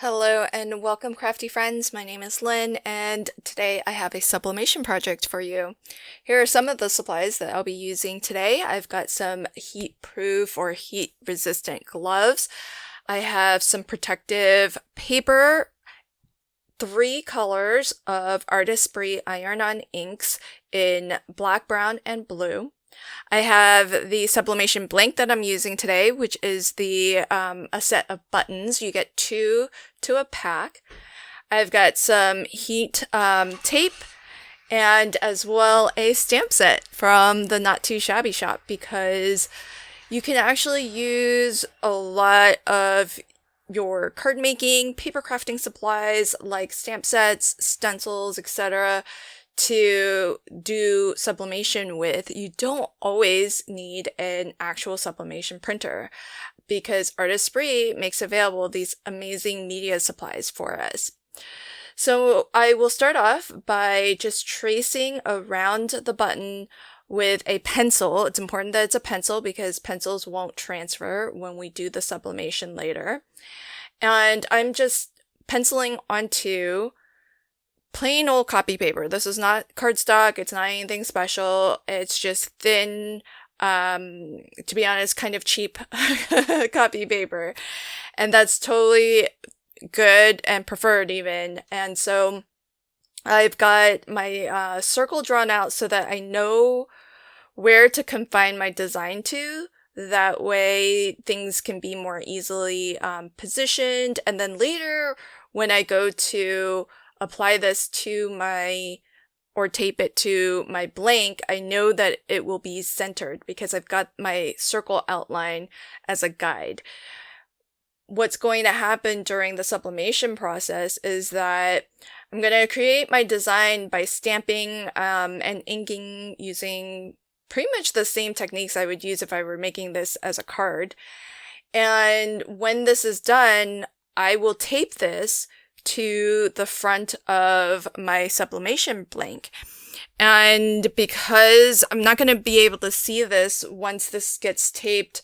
Hello and welcome, crafty friends. My name is Lynn, and today I have a sublimation project for you. Here are some of the supplies that I'll be using today. I've got some heat-proof or heat-resistant gloves. I have some protective paper, 3 colors of Artist Spree iron-on inks in black, brown, and blue. I have the sublimation blank that I'm using today, which is a set of buttons. You get 2 to a pack. I've got some heat tape and as well a stamp set from the Not Too Shabby shop, because you can actually use a lot of your card making, paper crafting supplies like stamp sets, stencils, etc. to do sublimation with. You don't always need an actual sublimation printer, because Artist Spree makes available these amazing media supplies for us. So I will start off by just tracing around the button with a pencil. It's important that it's a pencil because pencils won't transfer when we do the sublimation later. And I'm just penciling onto plain old copy paper. This is not cardstock. It's not anything special. It's just thin, to be honest, kind of cheap copy paper. And that's totally good and preferred even. And so I've got my circle drawn out so that I know where to confine my design to. That way things can be more easily positioned. And then later when I go to apply this to or tape it to my blank, I know that it will be centered because I've got my circle outline as a guide. What's going to happen during the sublimation process is that I'm going to create my design by stamping and inking using pretty much the same techniques I would use if I were making this as a card. And when this is done, I will tape this to the front of my sublimation blank. And because I'm not going to be able to see this once this gets taped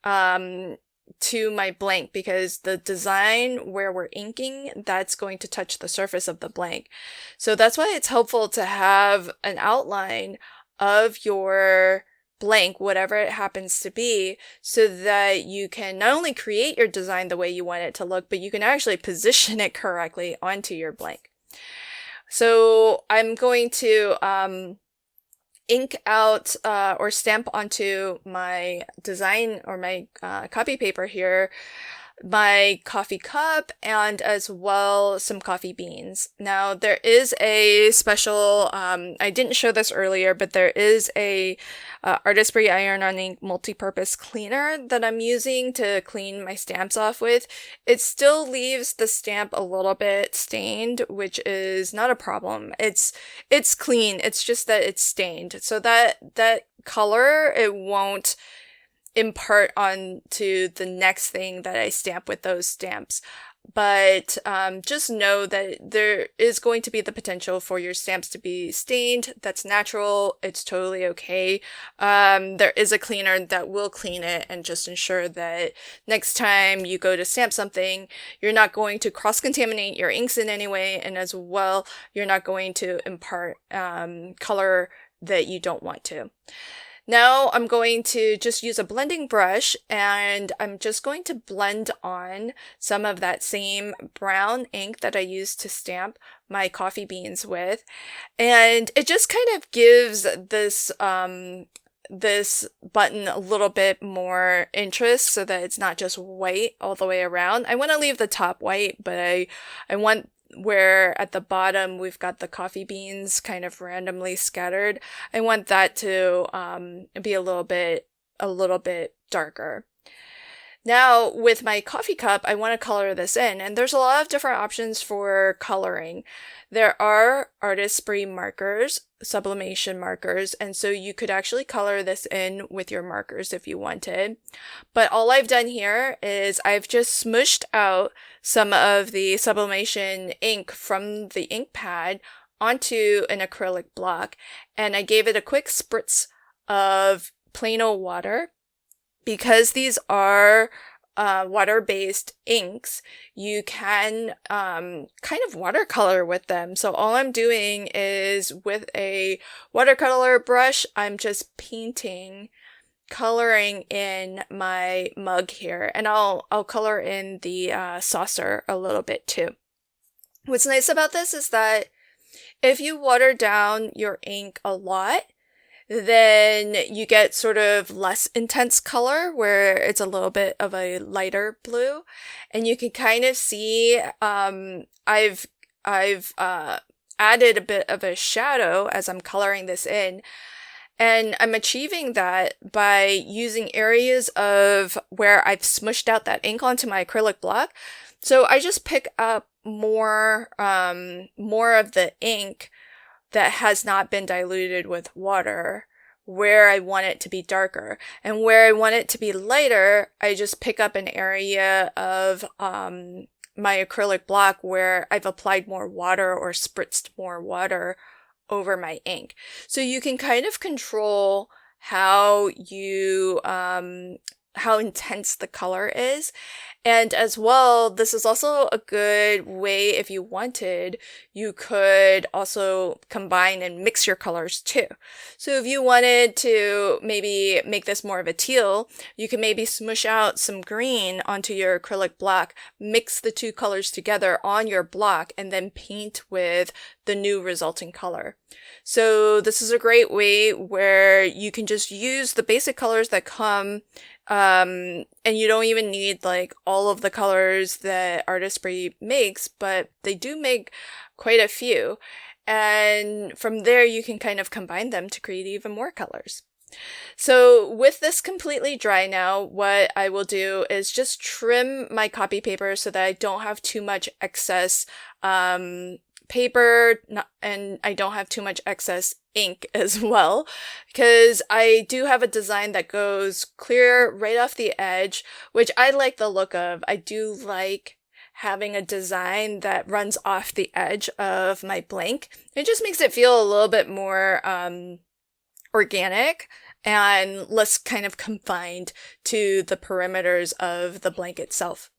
to my blank, because the design where we're inking, that's going to touch the surface of the blank. So that's why it's helpful to have an outline of your blank, whatever it happens to be, so that you can not only create your design the way you want it to look, but you can actually position it correctly onto your blank. So I'm going to ink out or stamp onto my design or my copy paper here my coffee cup and as well some coffee beans. Now there is a special, I didn't show this earlier, but there is a Artist Spree iron-on ink multi-purpose cleaner that I'm using to clean my stamps off with. It still leaves the stamp a little bit stained, which is not a problem. It's clean, it's just that it's stained. So that color, it won't impart on to the next thing that I stamp with those stamps. But just know that there is going to be the potential for your stamps to be stained. That's natural. It's totally okay. There is a cleaner that will clean it and just ensure that next time you go to stamp something, you're not going to cross-contaminate your inks in any way, and as well, you're not going to impart color that you don't want to. Now I'm going to just use a blending brush, and I'm just going to blend on some of that same brown ink that I used to stamp my coffee beans with. And it just kind of gives this this button a little bit more interest so that it's not just white all the way around. I want to leave the top white, but I want where at the bottom we've got the coffee beans kind of randomly scattered. I want that to be a little bit darker. Now with my coffee cup, I want to color this in, and there's a lot of different options for coloring. There are Artist Spree markers, sublimation markers, and so you could actually color this in with your markers if you wanted. But all I've done here is I've just smushed out some of the sublimation ink from the ink pad onto an acrylic block, and I gave it a quick spritz of plain old water. Because these are water-based inks, you can kind of watercolor with them. So all I'm doing is with a watercolor brush, I'm just painting, coloring in my mug here, and I'll color in the saucer a little bit too. What's nice about this is that if you water down your ink a lot, then you get sort of less intense color where it's a little bit of a lighter blue, and you can kind of see I've added a bit of a shadow as I'm coloring this in. And I'm achieving that by using areas of where I've smushed out that ink onto my acrylic block. So I just pick up more of the ink that has not been diluted with water where I want it to be darker. And where I want it to be lighter, I just pick up an area of my acrylic block where I've applied more water or spritzed more water over my ink. So you can kind of control how intense the color is. And as well, this is also a good way, if you wanted, you could also combine and mix your colors too. So if you wanted to maybe make this more of a teal, you can maybe smush out some green onto your acrylic block, mix the two colors together on your block, and then paint with the new resulting color. So this is a great way where you can just use the basic colors that come, and you don't even need like all of the colors that Artistry makes, but they do make quite a few. And from there, you can kind of combine them to create even more colors. So with this completely dry now, what I will do is just trim my copy paper so that I don't have too much excess paper, and I don't have too much excess ink as well, because I do have a design that goes clear right off the edge, which I like the look of. I do like having a design that runs off the edge of my blank. It just makes it feel a little bit more organic and less kind of confined to the perimeters of the blank itself.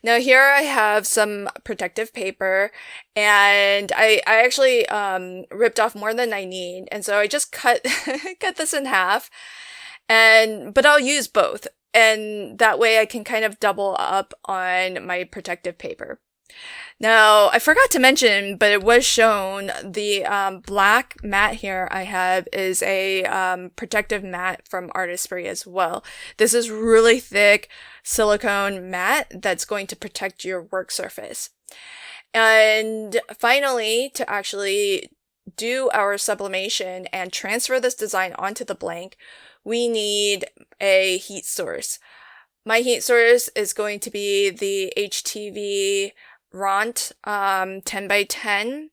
Now here I have some protective paper, and I actually ripped off more than I need, and so I just cut this in half, but I'll use both, and that way I can kind of double up on my protective paper. Now, I forgot to mention, but it was shown, the black mat here I have is a protective mat from Artistry as well. This is really thick silicone mat that's going to protect your work surface. And finally, to actually do our sublimation and transfer this design onto the blank, we need a heat source. My heat source is going to be the HTV Ront 10 by 10.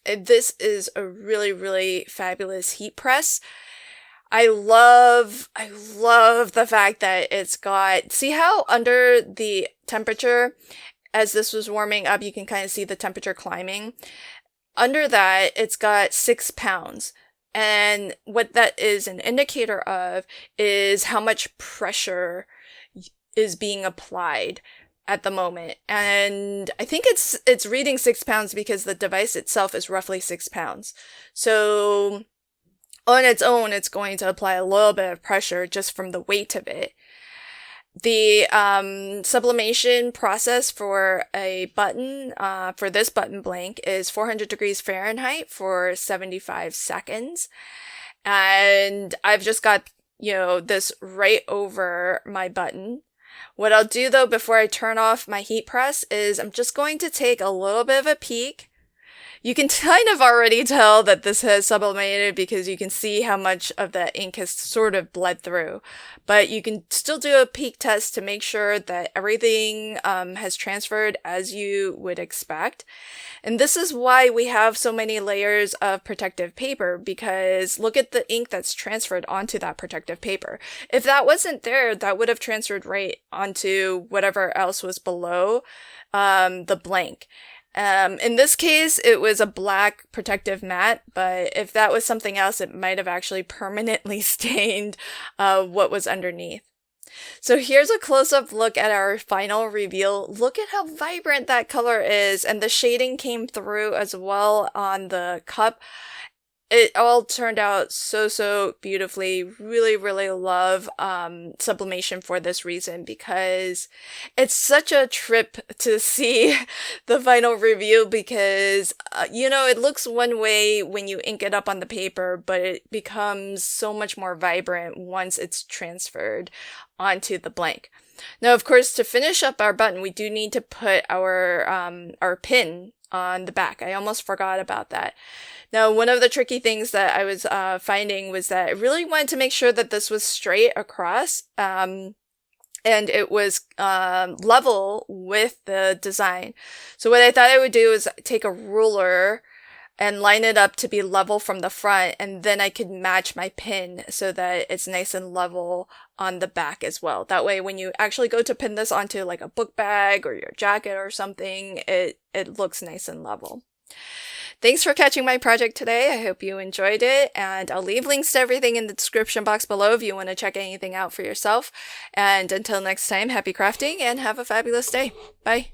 This is a really, really fabulous heat press. I love the fact that it's got, see how under the temperature, as this was warming up, you can kind of see the temperature climbing. Under that, it's got 6 pounds. And what that is an indicator of is how much pressure is being applied at the moment. And I think it's reading 6 pounds because the device itself is roughly 6 pounds. So on its own, it's going to apply a little bit of pressure just from the weight of it. The sublimation process for a button, for this button blank, is 400 degrees Fahrenheit for 75 seconds. And I've just got, this right over my button. What I'll do though before I turn off my heat press is I'm just going to take a little bit of a peek. You can kind of already tell that this has sublimated because you can see how much of the ink has sort of bled through. But you can still do a peek test to make sure that everything has transferred as you would expect. And this is why we have so many layers of protective paper, because look at the ink that's transferred onto that protective paper. If that wasn't there, that would have transferred right onto whatever else was below the blank. In this case, it was a black protective mat, but if that was something else, it might have actually permanently stained what was underneath. So here's a close-up look at our final reveal. Look at how vibrant that color is, and the shading came through as well on the cup. It all turned out so beautifully. Really love Sublimation for this reason, because it's such a trip to see the final review, because you know, it looks one way when you ink it up on the paper, but it becomes so much more vibrant once it's transferred onto the blank. Now, of course, to finish up our button, we do need to put our pin on the back. I almost forgot about that. Now, one of the tricky things that I was finding was that I really wanted to make sure that this was straight across, and it was level with the design. So what I thought I would do is take a ruler and line it up to be level from the front, and then I could match my pin so that it's nice and level on the back as well. That way, when you actually go to pin this onto like a book bag or your jacket or something, it looks nice and level. Thanks for catching my project today. I hope you enjoyed it, and I'll leave links to everything in the description box below if you want to check anything out for yourself. And until next time, happy crafting and have a fabulous day. Bye.